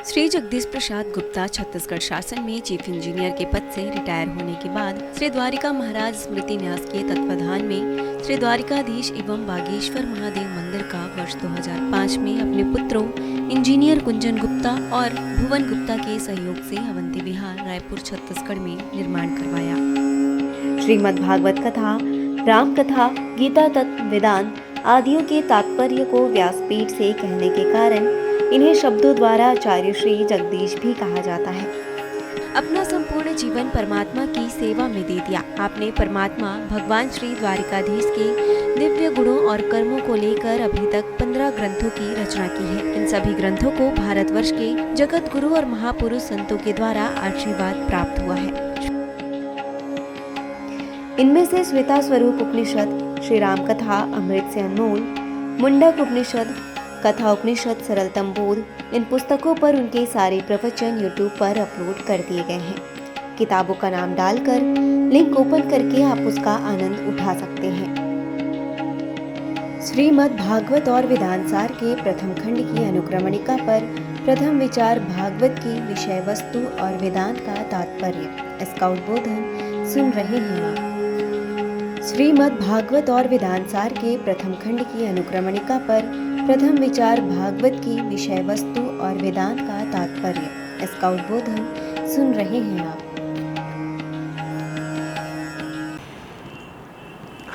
श्री जगदीश प्रसाद गुप्ता छत्तीसगढ़ शासन में chief engineer के पद से रिटायर होने के बाद श्री द्वारिका महाराज स्मृति न्यास के तत्वाधान में श्री द्वारिकाधीश एवं बागेश्वर महादेव मंदिर का वर्ष 2005 में अपने पुत्रों इंजीनियर कुंजन गुप्ता और भुवन गुप्ता के सहयोग से अवंती विहार रायपुर छत्तीसगढ़ में निर्माण करवाया। श्रीमद् भागवत कथा, राम कथा, गीता तत्व, वेदांत आदियों के तात्पर्य को व्यासपीठ से कहने के कारण इन्हें शब्दों द्वारा आचार्य श्री जगदीश भी कहा जाता है। अपना संपूर्ण जीवन परमात्मा की सेवा में दे दिया। आपने परमात्मा भगवान श्री द्वारिकाधीश के दिव्य गुणों और कर्मों को लेकर अभी तक 15 ग्रंथों की रचना की है। इन सभी ग्रंथों को भारतवर्ष के जगत गुरु और महापुरुष संतों के द्वारा आशीर्वाद प्राप्त हुआ है। इनमें से श्वेता स्वरूप उपनिषद, श्री राम कथा अमृत से अनमोल, मुंडक उपनिषद, कथा उपनिषद, सरलतम बोध, इन पुस्तकों पर उनके सारे प्रवचन यूट्यूब पर अपलोड कर दिए गए हैं। किताबों का नाम डालकर लिंक ओपन करके आप उसका आनंद उठा सकते हैं। श्रीमद् भागवत और वेदांत सार के प्रथम खंड की अनुक्रमणिका पर प्रथम विचार भागवत की विषय वस्तु और वेदांत का तात्पर्य, इसका उद्बोधन सुन रहे हैं आप। श्रीमद् भागवत और वेदांत सार के प्रथम खंड की अनुक्रमणिका पर प्रथम विचार भागवत की विषय वस्तु और वेदांत का तात्पर्य, इसका उद्बोधन सुन रहे हैं आप।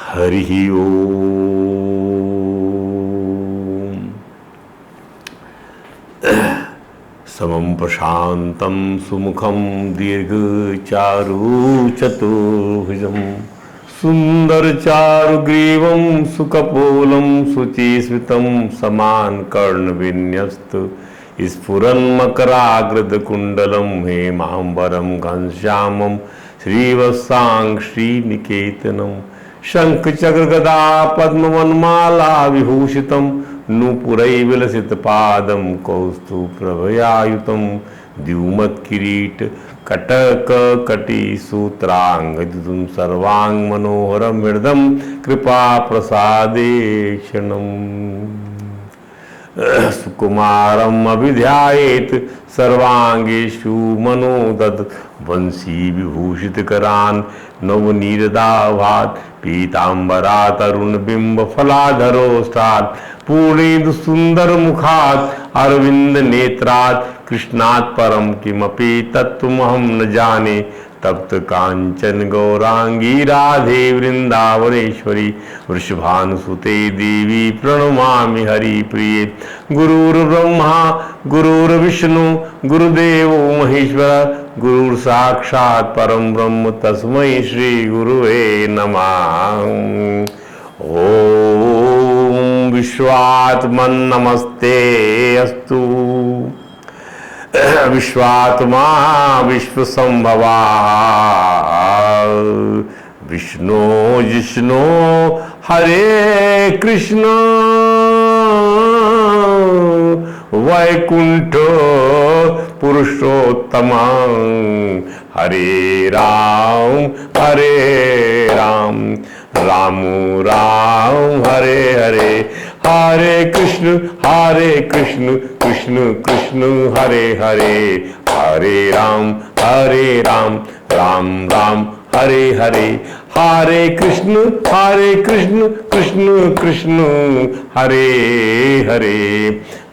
हरि ओम। समं प्रशांतं सुमुखं दीर्घचारु चतुर्भुजं सुंदर चारुग्रीवं सुकपोलं शुचिस्मितं समान कर्ण विन्यस्त स्फुरन्मकराग्रदकुण्डलं हेमाम्बरं घनश्यामं श्रीवत्सां श्रीनिकेतनं शङ्खचक्रगदा पद्मवनमाला विभूषितं नूपुरैर्विलसितपादं कौस्तुभप्रभयायुतं द्युमत्किरीट कटककटिसूत्राङ्गदितुं सर्वाङ्ग मनोहरं हृदं कृपा प्रसादेक्षणम् सुकुमारम् अभिध्यायेत् सर्वांगेषु मनोदद वंशी विभूषितकरान् नवनीरदाभात् पीताम्बरा तरुणबिम्ब फलाधरोष्ठात् पूर्णेन्दु सुंदर मुखात् अरविंद नेत्रात् कृष्णात् परम किमपि तत्त्वमहं न जाने तप्त कांचन गौरांगी राधे वृंदावनेश्वरी वृषभानुसुते देवी प्रणमामि हरिप्रिये। गुरुर्ब्रह्मा गुरुर्विष्णु गुरुदेवो महेश्वर गुरुर् साक्षात् परं ब्रह्म तस्मै श्री गुरुवे नमः। ओम विश्वात्मन् नमस्ते अस्तु। विश्वात्मा विश्वसंभवा विष्णु जिष्णु हरे कृष्ण वैकुंठ पुरुषोत्तम हरे राम राम राम हरे हरे हरे कृष्ण कृष्ण कृष्ण हरे हरे हरे राम राम राम हरे हरे हरे कृष्ण कृष्ण कृष्ण हरे हरे।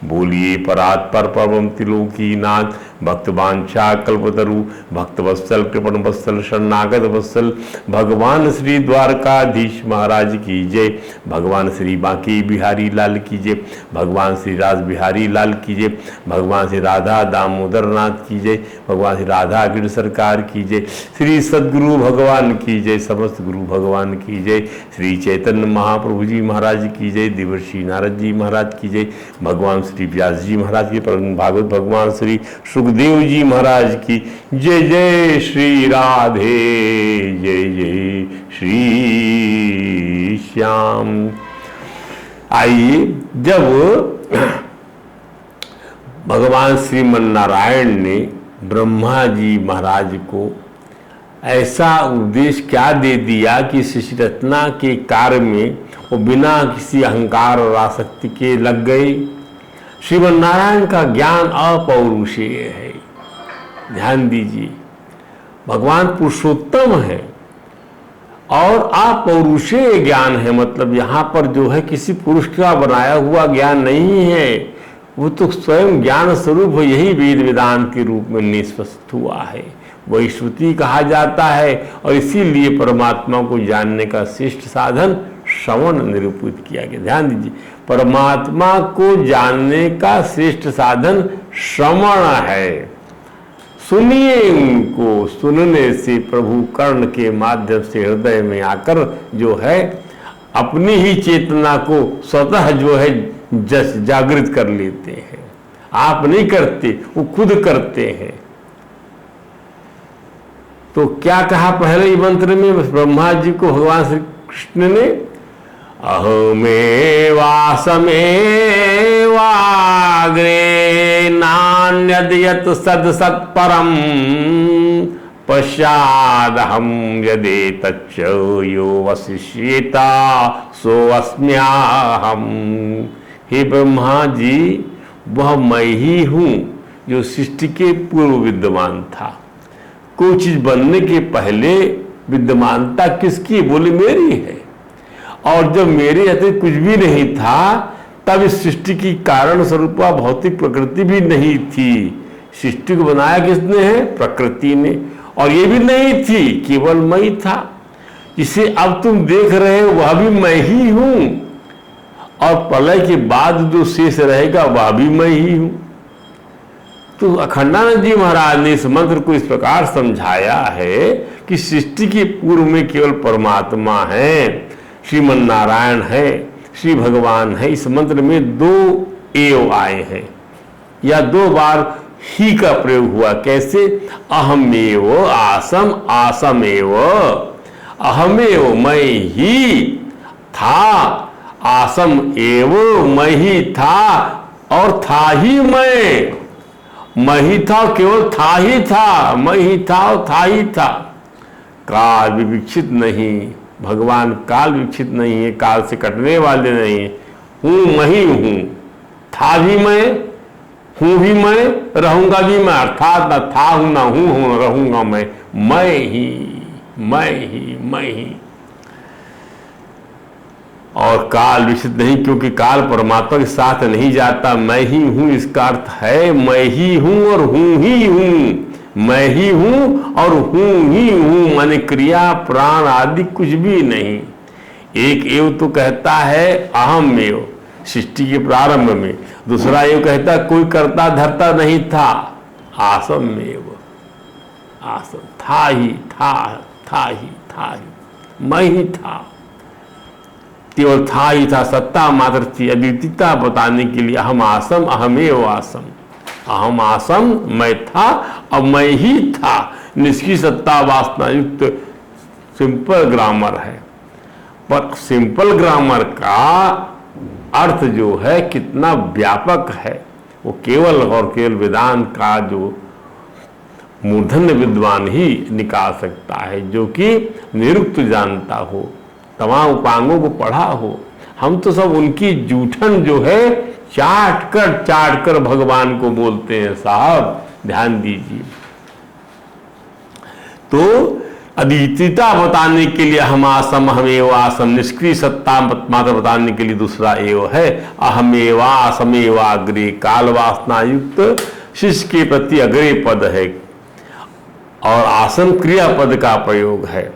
बोलिए परात्पर परम त्रिलोकीनाथ भक्तवांछा कल्पतरु भक्तवत्सल कृपण वत्सल शरणागत वत्सल भगवान श्री द्वारकाधीश महाराज की जय। भगवान श्री बांके बिहारी लाल की जय। भगवान श्री राज बिहारी लाल की जय। भगवान श्री राधा दामोदर नाथ की जय। भगवान श्री राधा गिर सरकार की जय। श्री सद्गुरु भगवान की जय। समस्त गुरु भगवान की जय। श्री चैतन्य महाप्रभु जी महाराज की जय। देवर्षि नारद जी महाराज की जय। भगवान श्री व्यास जी महाराज की, परम भागवत भगवान श्री सुखदेव जी महाराज की जय। जय श्री राधे, जय जय श्री श्याम। आइए, जब भगवान श्रीमन नारायण ने ब्रह्मा जी महाराज को ऐसा उपदेश क्या दे दिया कि सृष्टि रचना के कार्य में वो बिना किसी अहंकार और आसक्ति के लग गए, श्रीमन नारायण का ज्ञान अपौरुषेय है। ध्यान दीजिए, भगवान पुरुषोत्तम है और अपौरुषेय ज्ञान है। मतलब यहाँ पर जो है किसी पुरुष का बनाया हुआ ज्ञान नहीं है, वो तो स्वयं ज्ञान स्वरूप है। यही वेद वेदांत के रूप में निष्पष्ट हुआ है, वही श्रुति कहा जाता है। और इसीलिए परमात्मा को जानने का श्रेष्ठ साधन श्रवण निरूपित किया गया। ध्यान दीजिए, परमात्मा को जानने का श्रेष्ठ साधन श्रवण है। सुनिए उनको, सुनने से प्रभु कर्ण के माध्यम से हृदय में आकर जो है अपनी ही चेतना को स्वतः जो है जागृत कर लेते हैं। आप नहीं करते, वो खुद करते हैं। तो क्या कहा पहले ही मंत्र में ब्रह्मा जी को भगवान श्री कृष्ण ने? अहमेवासमेवाग्रे नान्यद यत् सत्परम पश्चादहं यदेतच्च यो वसिष्येता सो अस्म्याहम्। हे ब्रह्मा जी, वह मैं ही हूँ जो सृष्टि के पूर्व विद्यमान था। कोई चीज बनने के पहले विद्यमानता किसकी? बोले मेरी है। और जब मेरे अतिरिक्त कुछ भी नहीं था तब इस सृष्टि की कारण स्वरूपा भौतिक प्रकृति भी नहीं थी। सृष्टि को बनाया किसने है? प्रकृति ने। और ये भी नहीं थी, केवल मैं ही था। इसे अब तुम देख रहे हो वह भी मैं ही हूं, और प्रलय के बाद जो शेष रहेगा वह भी मैं ही हूं। तो अखंडानंद जी महाराज ने इस मंत्र को इस प्रकार समझाया है कि सृष्टि के पूर्व में केवल परमात्मा है, श्रीमन नारायण है, श्री भगवान है। इस मंत्र में दो एव आए हैं या दो बार ही का प्रयोग हुआ। कैसे? अहमेव आसम, आसमेव। अहमेव मैं ही था, आसम एव मैं ही था, और था ही मैं ही था, केवल था ही था, मैं ही था और था ही था। काल विविक्षित नहीं, भगवान काल विकसित नहीं है, काल से कटने वाले नहीं है। हूँ मैं ही हूँ, था भी मैं, हूँ भी मैं, रहूंगा भी मैं। अर्थात न था हूँ ना हूँ रहूंगा मैं ही, मैं ही, मैं ही। और काल विकसित नहीं, क्योंकि काल परमात्मा के साथ नहीं जाता। मैं ही हूँ इसका अर्थ है मैं ही हूँ और हूँ ही हूँ। मैं ही हूं और हूं ही हूं, माने क्रिया प्राण आदि कुछ भी नहीं। एक एव तो कहता है अहम एव सृष्टि के प्रारंभ में, दूसरा एव कहता है कोई करता धरता नहीं था, आसम एव, आसम था ही था, था ही था ही, मैं ही था, केवल था ही था, सत्ता मात्र थी। अद्वितीयता बताने के लिए अहम आसम, अहमेव आसम, अहम आसम मैं था और मैं ही था। निष्क्रिय सत्ता वासना युक्त सिंपल ग्रामर है, पर सिंपल ग्रामर का अर्थ जो है कितना व्यापक है, वो केवल और केवल वेदांत का जो मूर्धन्य विद्वान ही निकाल सकता है, जो कि निरुक्त जानता हो, तमाम उपांगों को पढ़ा हो। हम तो सब उनकी जूठन जो है चाट कर भगवान को बोलते हैं साहब। ध्यान दीजिए, तो अद्वितीयता बताने के लिए हम आसम, अहमेव आसम, निष्क्रिय सत्ता मात्र बताने के लिए दूसरा एव है अहमेवा आसमेवाग्रे। काल वासना युक्त शिष्य के प्रति अग्रे पद है और आसम क्रिया पद का प्रयोग है।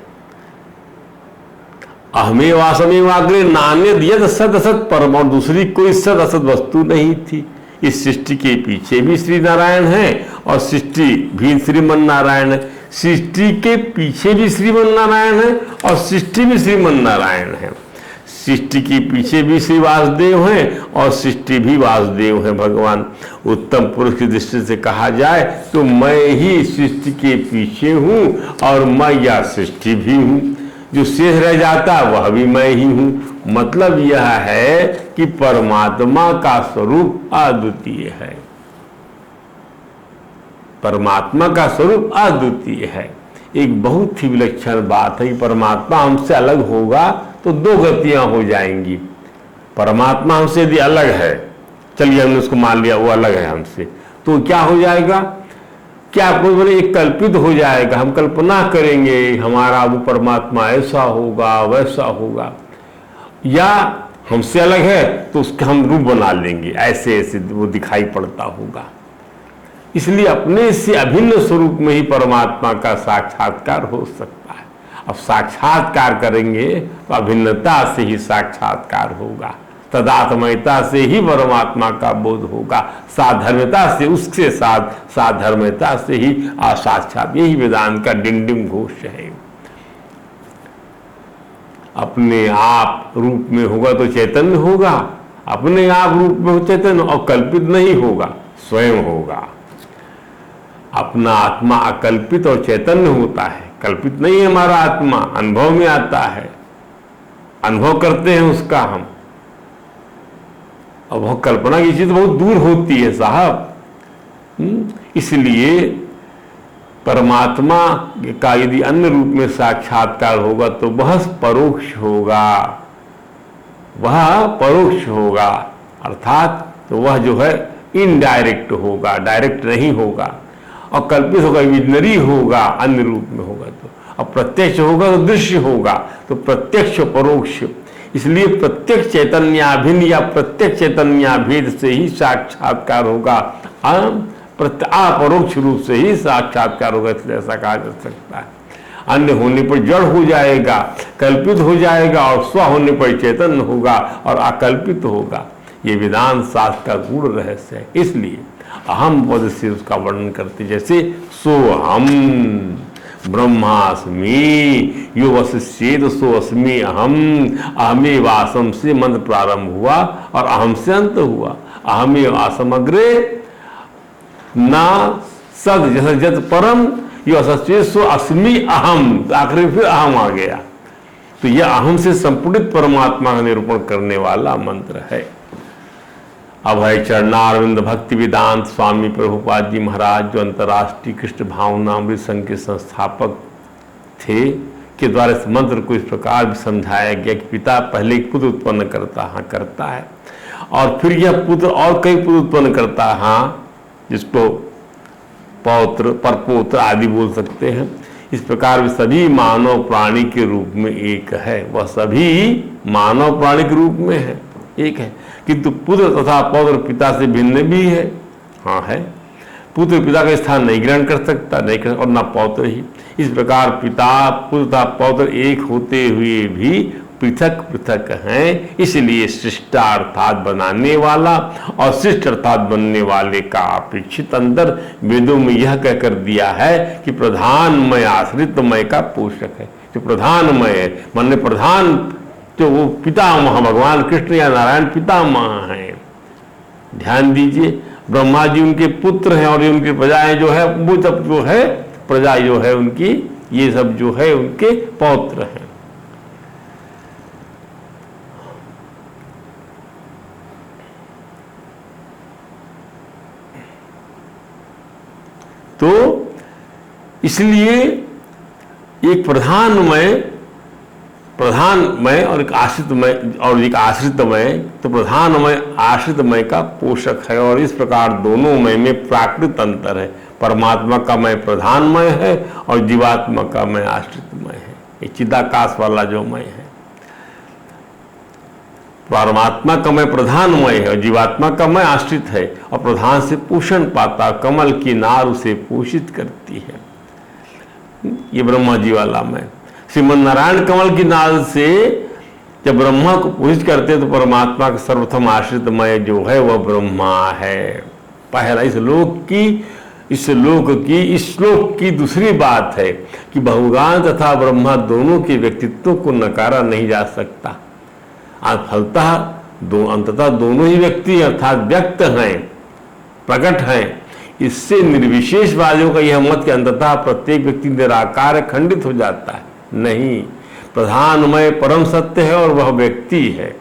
अहमेव आसमेवाग्रे नान्यद यद सद असत परम, और दूसरी कोई सद असत वस्तु नहीं थी। इस सृष्टि के पीछे भी श्री नारायण है और सृष्टि भी श्रीमन नारायण है। सृष्टि के पीछे भी श्रीमन नारायण है और सृष्टि भी श्रीमन नारायण है। सृष्टि के पीछे भी श्री वासुदेव हैं और सृष्टि भी वासुदेव है। भगवान उत्तम पुरुष की दृष्टि से कहा जाए तो मैं ही सृष्टि के पीछे हूँ और मैं या सृष्टि भी हूँ। जो शेष रह जाता वह भी मैं ही हूँ। मतलब यह है कि परमात्मा का स्वरूप अद्वितीय है। परमात्मा का स्वरूप अद्वितीय है। एक बहुत ही विलक्षण बात है कि परमात्मा हमसे अलग होगा तो दो गतियां हो जाएंगी। परमात्मा हमसे यदि अलग है चलिए हमने उसको मान लिया, वो अलग है हमसे, तो क्या हो जाएगा, क्या आपको बोले एक कल्पित हो जाएगा। हम कल्पना करेंगे हमारा वो परमात्मा ऐसा होगा वैसा होगा, या हमसे अलग है तो उसका हम रूप बना लेंगे, ऐसे ऐसे वो दिखाई पड़ता होगा। इसलिए अपने से अभिन्न स्वरूप में ही परमात्मा का साक्षात्कार हो सकता है। अब साक्षात्कार करेंगे तो अभिन्नता से ही साक्षात्कार होगा, तदात्मयता से ही परमात्मा का बोध होगा, साधर्मता से, उसके साथ साधर्मता से ही साक्षात। यही वेदांत का डिंडिम घोष है। अपने आप रूप में होगा तो चैतन्य होगा, अपने आप रूप में हो चैतन्य, और कल्पित नहीं होगा, स्वयं होगा। अपना आत्मा अकल्पित और चैतन्य होता है, कल्पित नहीं है हमारा आत्मा, अनुभव में आता है, अनुभव करते हैं उसका हम। और वह कल्पना की चीज बहुत दूर होती है साहब। इसलिए परमात्मा का यदि अन्य रूप में साक्षात्कार होगा तो वह परोक्ष होगा, वह परोक्ष होगा, अर्थात तो वह जो है इनडायरेक्ट होगा, डायरेक्ट नहीं होगा। और कल्पित होगा, विजनरी होगा, अन्य रूप में होगा तो। और प्रत्यक्ष होगा तो दृश्य होगा, तो प्रत्यक्ष परोक्ष। इसलिए प्रत्यक्ष चैतन्याभिन्न या प्रत्यक्ष चैतन्याभेद से ही साक्षात्कार होगा, अपरोक्ष रूप से ही साक्षात्कार होगा, इसलिए ऐसा कहा जा सकता है। अन्य होने पर जड़ हो जाएगा, कल्पित हो जाएगा, और स्व होने पर चैतन्य होगा और अकल्पित होगा। ये वेदांत शास्त्र का गूढ़ रहस्य है। इसलिए अहम पद से उसका वर्णन करते, जैसे सोहम ब्रह्मास्मि यो वशिष्येद सो अस्मि अहम, अहमे वासम से मंत्र प्रारंभ हुआ और अहम से अंत हुआ। अहमे वासम अग्रे ना सद जैसे जत परम यो असत्य सो अस्मि अहम, तो आखिर फिर अहम आ गया। तो यह अहम से संपूर्णित परमात्मा का निरूपण करने वाला मंत्र है। अभय चरणारविंद भक्ति वेदांत स्वामी प्रभुपाद जी महाराज, जो अंतर्राष्ट्रीय कृष्ण भावनामृत संघ के संस्थापक थे, के द्वारा इस मंत्र को इस प्रकार भी समझाया गया कि पिता पहले एक पुत्र उत्पन्न करता है और फिर यह पुत्र और कई पुत्र उत्पन्न करता है, हाँ, जिसको पौत्र परपोत्र आदि बोल सकते हैं। इस प्रकार वे सभी मानव प्राणी के रूप में एक है, वह सभी मानव प्राणी के रूप में है, एक है। किंतु पुत्र तथा पौत्र पिता से भिन्न भी है, हाँ है। पुत्र पिता का स्थान नहीं ग्रहण कर सकता, नहीं कर, और ना पौत्र ही। इस प्रकार पिता पुत्र तथा पौत्र एक होते हुए भी पृथक पृथक हैं। इसलिए सृष्टा अर्थात बनाने वाला और सृष्ट अर्थात बनने वाले का अपेक्षित अंतर वेदों में यह कहकर दिया है कि प्रधानमय आश्रितमय का पोषक है। जो प्रधानमय है, माने प्रधान तो वो पितामह भगवान कृष्ण या नारायण पितामह हैं। ध्यान दीजिए, ब्रह्मा जी उनके पुत्र हैं और ये उनकी प्रजाएं जो है वो सब जो है प्रजा जो है उनकी, ये सब जो है उनके पौत्र हैं। तो इसलिए एक प्रधानमय और एक आश्रितमय और एक आश्रितमय, तो प्रधानमय आश्रितमय का पोषक है। और इस प्रकार दोनों मय में प्राकृत अंतर है। परमात्मा का मय प्रधानमय है और जीवात्मा का मय आश्रितमय है। ये चिदाकाश वाला जो मय है, परमात्मा का मय प्रधानमय है और जीवात्मा का मय आश्रित है, और प्रधान से पोषण पाता, कमल की नार उसे पोषित करती है। ये ब्रह्मा जी वाला मय। श्रीमन नारायण कमल की नाल से जब ब्रह्मा को पोषित करते तो परमात्मा का सर्वप्रथम आश्रितमय जो है वह ब्रह्मा है। पहला इस श्लोक की दूसरी बात है कि भगवान तथा ब्रह्मा दोनों के व्यक्तित्व को नकारा नहीं जा सकता। फलतः अंततः दोनों ही व्यक्ति अर्थात व्यक्त हैं, प्रकट हैं। इससे निर्विशेषवादियों का यह मत कि अंततः प्रत्येक व्यक्ति निराकार खंडित हो जाता है। नहीं, प्रधानमय परम सत्य है और वह व्यक्ति है।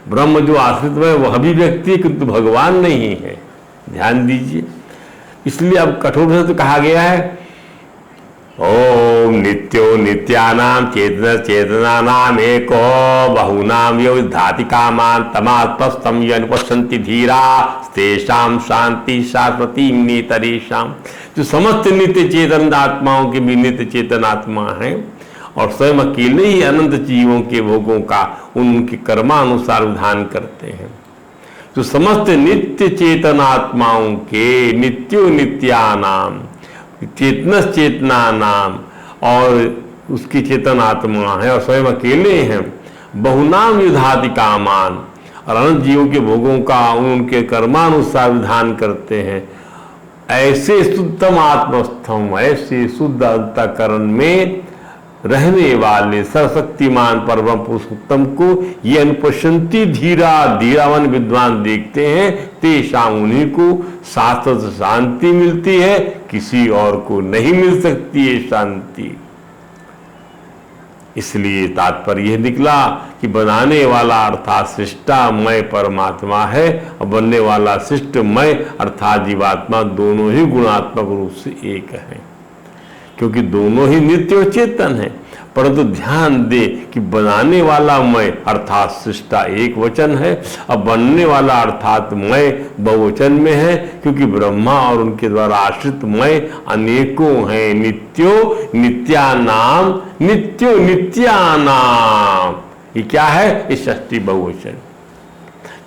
ब्रह्म जो आश्रित है वह भी व्यक्ति है, किंतु भगवान नहीं है। ध्यान दीजिए, इसलिए अब कठोर से तो कहा गया है ओम नित्यो नित्यानाम चेतन चेतनानाम एको बहुनाम यो धाति कामान तमात्मस्तम यनुपश्यन्ति धीरा तेषाम शांति शाश्वती नेतरेषाम। जो समस्त नित्य चेतन आत्माओं के भी नित्य चेतन आत्मा हैं और स्वयं अकेले ही अनंत जीवों के भोगों का उनके कर्मानुसार विधान करते हैं। जो समस्त नित्य चेतन आत्माओं के नित्यो नित्यानाम चेतनस चेतना नाम और उसकी चेतन आत्मा है और स्वयं अकेले हैं। बहुनाम युधाति कामान और अनंत जीवों के भोगों का उनके कर्मानुसार विधान करते हैं। ऐसे शुद्धम आत्मस्थम ऐसे शुद्ध अंतःकरण में रहने वाले सर्वशक्तिमान परम पुरुष उत्तम को ये अनुपश्यंती धीरा धीरावन विद्वान देखते हैं। तेषाम उन्हीं को शाश्वत शांति मिलती है, किसी और को नहीं मिल सकती है शांति। इसलिए तात्पर्य यह निकला कि बनाने वाला अर्थात सृष्टामय परमात्मा है और बनने वाला सृष्टमय अर्थात जीवात्मा दोनों ही गुणात्मक रूप से एक है, क्योंकि दोनों ही नित्य और चेतन है। परंतु ध्यान दे कि बनाने वाला मय अर्थात सृष्टा एक वचन है और बनने वाला अर्थात मय बहुवचन में है, क्योंकि ब्रह्मा और उनके द्वारा आश्रित मय अनेकों हैं। नित्यो नित्यानाम नित्यो नित्यानाम ये क्या है? ये षष्ठी बहुवचन।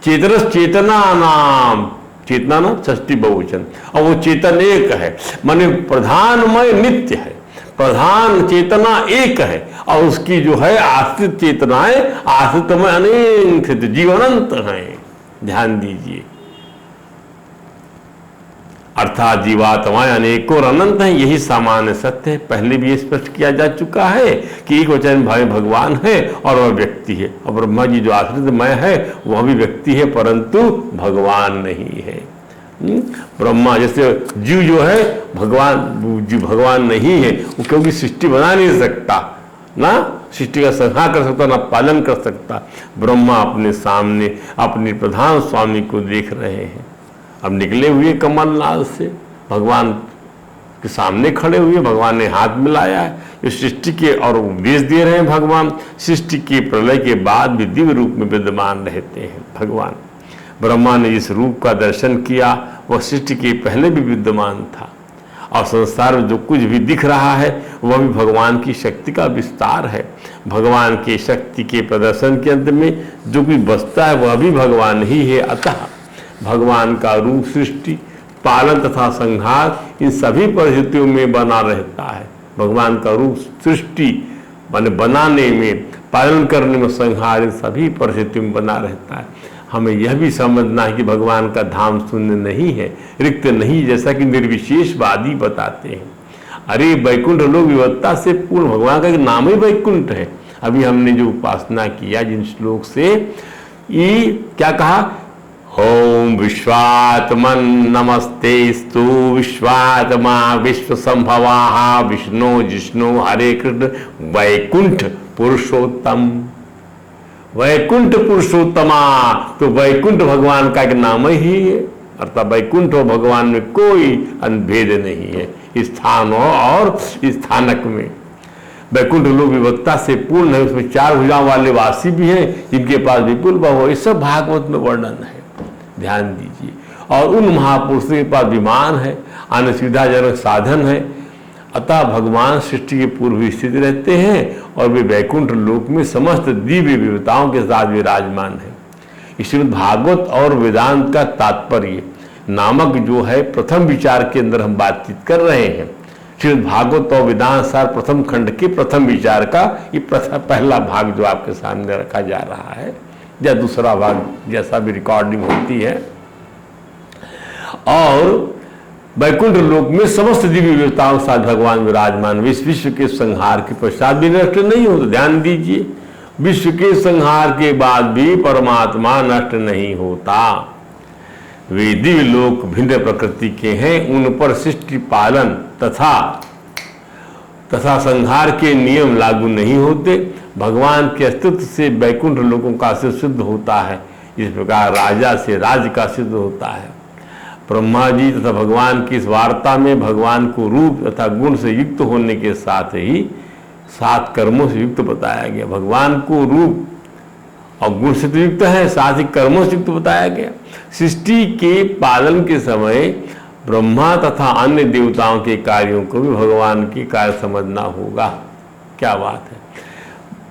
चेतनस चेतना नाम चेतना ना षष्ठी बहुवचन और वो चेतन एक है, माने प्रधानमय नित्य है, प्रधान चेतना एक है और उसकी जो है आश्रित चेतनाएं आश्रित में अनेक जीवनंत हैं। ध्यान दीजिए, अर्थात जीवात्माएं अनेकों और अनंत हैं, यही सामान्य सत्य है। पहले भी स्पष्ट किया जा चुका है कि एक वचन भाई भगवान है और वह व्यक्ति है, और ब्रह्मा जी जो आश्रितमय है वह भी व्यक्ति है परंतु भगवान नहीं है। ब्रह्मा जैसे जीव जो है भगवान जीव भगवान नहीं है, वो क्योंकि सृष्टि बना नहीं सकता ना, सृष्टि का संहार कर सकता ना पालन कर सकता। ब्रह्मा अपने सामने अपने प्रधान स्वामी को देख रहे हैं, अब निकले हुए कमलनाथ से भगवान के सामने खड़े हुए, भगवान ने हाथ मिलाया है, जो सृष्टि के और उपदेश दे रहे हैं। भगवान सृष्टि के प्रलय के बाद भी दिव्य रूप में विद्यमान रहते हैं। भगवान ब्रह्मा ने जिस रूप का दर्शन किया वह सृष्टि के पहले भी विद्यमान था, और संसार में जो कुछ भी दिख रहा है वह भी भगवान की शक्ति का विस्तार है। भगवान के शक्ति के प्रदर्शन के अंत में जो कुछ बचता है वह भी भगवान ही है। अतः भगवान का रूप सृष्टि पालन तथा संहार इन सभी परिस्थितियों में बना रहता है। भगवान का रूप सृष्टि माने बनाने में, पालन करने में, संहार इन सभी परिस्थितियों में बना रहता है। हमें यह भी समझना है कि भगवान का धाम शून्य नहीं है, रिक्त नहीं, जैसा कि निर्विशेषवादी बताते हैं। अरे वैकुंठ लोक विवत्ता से पूर्ण, भगवान का एक नाम ही वैकुंठ है। अभी हमने जो उपासना किया जिन श्लोक से ये क्या कहा, ओम विश्वात्मन नमस्तेस्तु विश्वात्मा विश्व संभवा विष्णु जिष्णु हरे कृष्ण वैकुंठ पुरुषोत्तम। वैकुंठ पुरुषोत्तमा, तो वैकुंठ भगवान का एक नाम ही है, अर्थात वैकुंठ और भगवान में कोई अनभेद नहीं है। स्थान और स्थानक में वैकुंठ लोक विभक्ता से पूर्ण है, उसमें चार भुजाओं वाले वासी भी हैं जिनके पास विपुल बहु, ये सब भागवत में वर्णन है। ध्यान दीजिए, और उन महापुरुषों के पास विमान है, अन्य सुविधाजनक साधन है। अतः भगवान सृष्टि के पूर्व स्थित रहते हैं और वे वैकुंठ लोक में समस्त दिव्य विविधताओं के साथ विराजमान है। इसलिए भागवत और वेदांत का तात्पर्य नामक जो है प्रथम विचार के अंदर हम बातचीत कर रहे हैं। श्रीमद् भागवत और वेदांत सार प्रथम खंड के प्रथम विचार का ये पहला भाग जो आपके सामने रखा जा रहा है, या दूसरा भाग जैसा भी रिकॉर्डिंग होती है। और वैकुंठ लोक में समस्त दिव्य विविधताओं के साथ भगवान विराजमान, विश्व के संहार के पश्चात भी नष्ट नहीं होता। ध्यान दीजिए, विश्व के संहार के बाद भी परमात्मा नष्ट नहीं होता। वे दिव्य लोक भिन्न प्रकृति के हैं, उन पर सृष्टि पालन तथा संहार के नियम लागू नहीं होते। भगवान के अस्तित्व से वैकुंठ लोकों का अस्तित्व सिद्ध होता है, इस प्रकार राजा से राज्य का सिद्ध होता है। ब्रह्मा जी तथा भगवान की इस वार्ता में भगवान को रूप तथा गुण से युक्त होने के साथ ही 7 कर्मों से युक्त बताया गया। भगवान को रूप और गुण से तो युक्त है, साथ ही कर्मों से युक्त बताया गया। सृष्टि के पालन के समय ब्रह्मा तथा अन्य देवताओं के कार्यों को भी भगवान के कार्य समझना होगा। क्या बात है,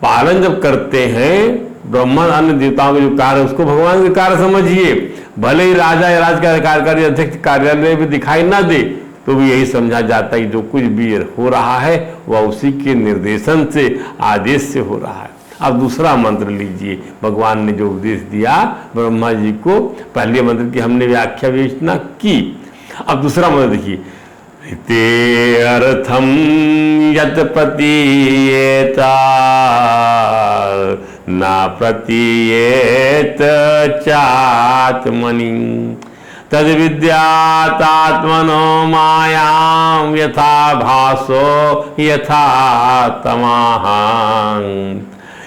पालन जब करते हैं ब्रह्मा अन्य देवताओं के जो कार्य उसको भगवान के कार्य समझिए। भले ही राजा या राज कार्यकारी अध्यक्ष कार्यालय में दिखाई ना दे तो भी यही समझा जाता है कि जो कुछ भी हो रहा है वह उसी के निर्देशन से, आदेश से हो रहा है। अब दूसरा मंत्र लीजिए, भगवान ने जो उपदेश दिया ब्रह्मा जी को, पहले मंत्र की हमने व्याख्या विवेचना की। अब दूसरा मंत्र देखिए, ते अर्थम यत प्रतीयेता ना प्रतीयेत चात्मनि तद विद्यात्मनो मायां यथा भासो यथा तमाहं।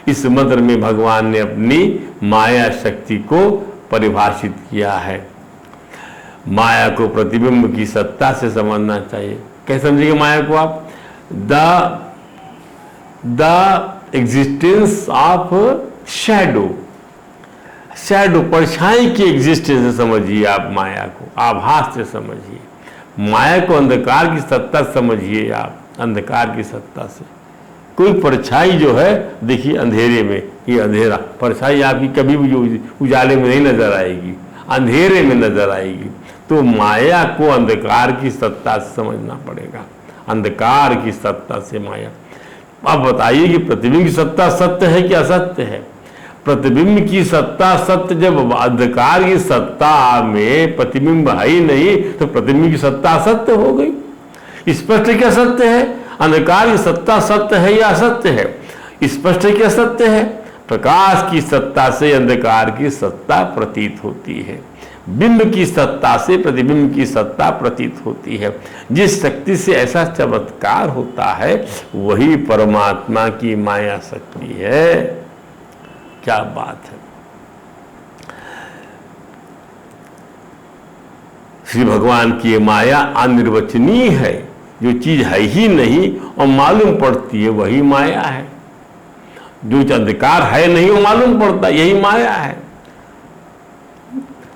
इस मंत्र में भगवान ने अपनी माया शक्ति को परिभाषित किया है। माया को प्रतिबिंब की सत्ता से समझना चाहिए। कैसे समझिएगा माया को आप? The existence of shadow, shadow परछाई की एग्जिस्टेंस से समझिए आप माया को, आभास से समझिए। माया को अंधकार की सत्ता समझिए आप, अंधकार की सत्ता से। कोई परछाई जो है देखिए अंधेरे में, ये अंधेरा परछाई आपकी कभी भी उजाले में नहीं नजर आएगी, अंधेरे में नजर आएगी। तो माया को अंधकार की सत्ता से समझना पड़ेगा, अंधकार की सत्ता से माया। अब बताइए कि प्रतिबिंब की सत्ता सत्य है कि असत्य है? प्रतिबिंब की सत्ता सत्य, जब अंधकार की सत्ता में प्रतिबिंब है ही नहीं तो प्रतिबिंब की सत्ता असत्य हो गई। स्पष्ट क्या सत्य है? अंधकार की सत्ता सत्य है या असत्य है? स्पष्ट क्या सत्य है? प्रकाश की सत्ता से अंधकार की सत्ता प्रतीत होती है, बिंब की सत्ता से प्रतिबिंब की सत्ता प्रतीत होती है। जिस शक्ति से ऐसा चमत्कार होता है वही परमात्मा की माया शक्ति है। क्या बात है! श्री भगवान की माया अनिर्वचनीय है। जो चीज है ही नहीं और मालूम पड़ती है वही माया है। जो अंधकार है नहीं वो मालूम पड़ता, यही माया है।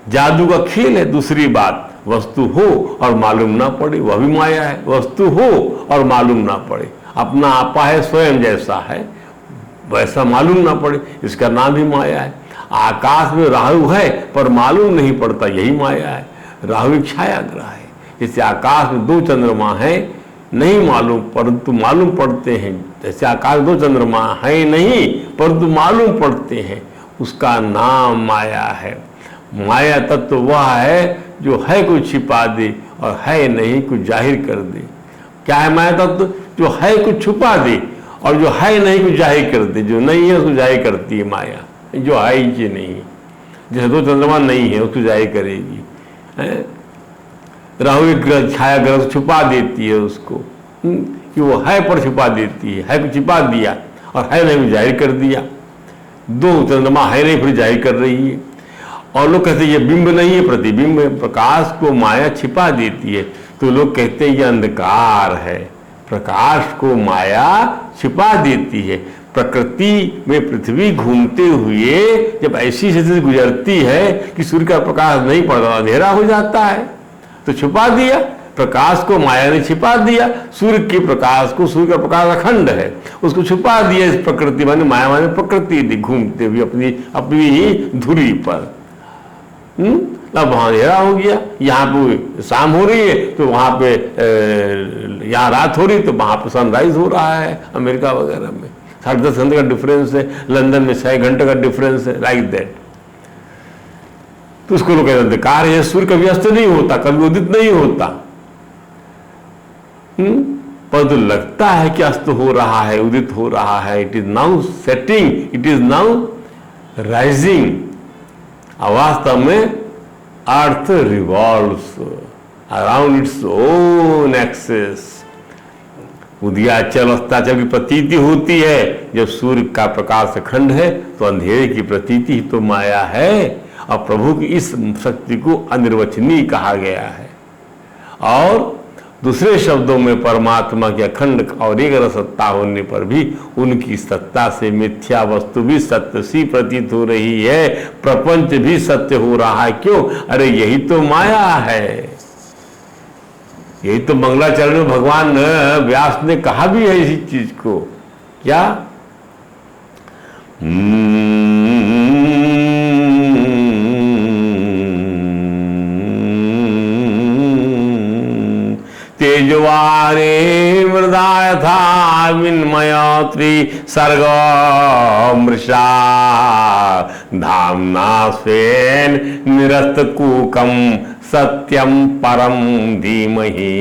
जादू का खेल है। दूसरी बात, वस्तु हो और मालूम ना पड़े वह भी माया है। वस्तु हो और मालूम ना पड़े, अपना आपा है स्वयं जैसा है वैसा मालूम ना पड़े, इसका नाम ही माया है। आकाश में राहु है पर मालूम नहीं पड़ता, यही माया है। राहु एक छाया ग्रह है। जैसे आकाश में 2 चंद्रमा है, नहीं मालूम परंतु मालूम पड़ते हैं। जैसे आकाश में 2 चंद्रमा है नहीं परंतु मालूम पड़ते हैं, उसका नाम माया है। माया तत्व वह है जो है को छिपा दे और है नहीं को जाहिर कर दे। क्या है माया तत्व? जो है को छुपा दे और जो है नहीं को जाहिर कर दे। जो नहीं है उसको जाहिर करती है माया, जो है ही नहीं है। जैसे 2 चंद्रमा नहीं है उसको जाहिर करेगी। राहु एक छाया ग्रह को छुपा देती है उसको, कि वो है पर छुपा देती है को छिपा दिया और है नहीं को जाहिर कर दिया। 2 चंद्रमा है नहीं फिर जाहिर कर रही है। और लोग कहते हैं ये बिंब नहीं है, प्रतिबिंब है। प्रकाश को माया छिपा देती है तो लोग कहते हैं ये अंधकार है। प्रकाश को माया छिपा देती है। प्रकृति में पृथ्वी घूमते हुए जब ऐसी स्थिति गुजरती है कि सूर्य का प्रकाश नहीं पड़ता, अंधेरा हो जाता है, तो छुपा दिया। प्रकाश को माया ने छिपा दिया। सूर्य के प्रकाश को, सूर्य का प्रकाश अखंड है, उसको छुपा दिया इस प्रकृति माने माया माने प्रकृति घूमते हुए अपनी ही धुरी पर। अब वहां अंधेरा हो गया। यहाँ पे शाम हो रही है तो वहां पे यहाँ रात हो रही तो वहां पे सनराइज हो रहा है। अमेरिका वगैरह में 10.5 घंटे का डिफरेंस है, लंदन में 6 घंटे का डिफरेंस है, लाइक दैट। तो उसको लोग कहते हैं अंधकार है। सूर्य कभी अस्त नहीं होता, कभी उदित नहीं होता, पर तो लगता है कि अस्त हो रहा है, उदित हो रहा है। It is now setting, it is now rising. वास्तव में earth revolves around its own axis. उदयाचल अस्ताचल की प्रतीति होती है। जब सूर्य का प्रकाश अखंड है तो अंधेरे की प्रतीति ही तो माया है। और प्रभु की इस शक्ति को अनिर्वचनीय कहा गया है। और दूसरे शब्दों में परमात्मा की अखंड और एक सत्ता होने पर भी उनकी सत्ता से मिथ्या वस्तु भी सत्य सी प्रतीत हो रही है, प्रपंच भी सत्य हो रहा है। क्यों? अरे यही तो माया है। यही तो मंगलाचरण में भगवान व्यास ने कहा भी है इसी चीज को। क्या? तेजवारे मृदा यथा विन्मयत्री सर्ग मृषा धाम्ना स्वेन निरस्त कूकम सत्यम परम धीमहि।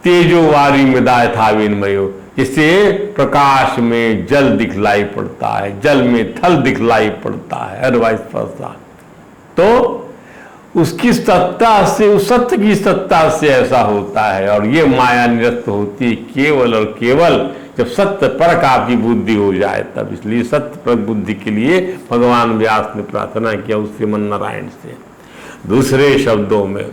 तेजोवारी मृदा यथा विन्मयो, जिससे प्रकाश में जल दिखलाई पड़ता है, जल में थल दिखलाई पड़ता है, अदरवाइज फंसा। तो उसकी सत्ता से, उस सत्य की सत्ता से ऐसा होता है। और ये माया निरस्त होती है केवल और केवल जब सत्य परक आपकी बुद्धि हो जाए तब। इसलिए सत्य परक बुद्धि के लिए भगवान व्यास ने प्रार्थना किया उस श्रीमन नारायण से। दूसरे शब्दों में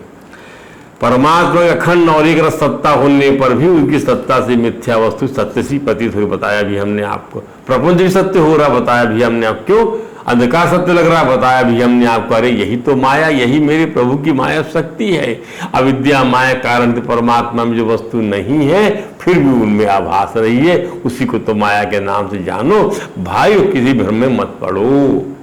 परमात्मा का अखंड और एक रस सत्ता होने पर भी उनकी सत्ता से मिथ्या वस्तु सत्य सी प्रतीत हुई, बताया भी हमने आपको। प्रपंच भी सत्य हो रहा, बताया भी हमने आपको। क्यों? अंधकार सत्य लग रहा, बताया भी हमने आपको। अरे यही तो माया, यही मेरे प्रभु की माया शक्ति है। अविद्या माया कारण परमात्मा में जो वस्तु नहीं है फिर भी उनमें आभास रही है, उसी को तो माया के नाम से जानो भाई, किसी भ्रम में मत पड़ो।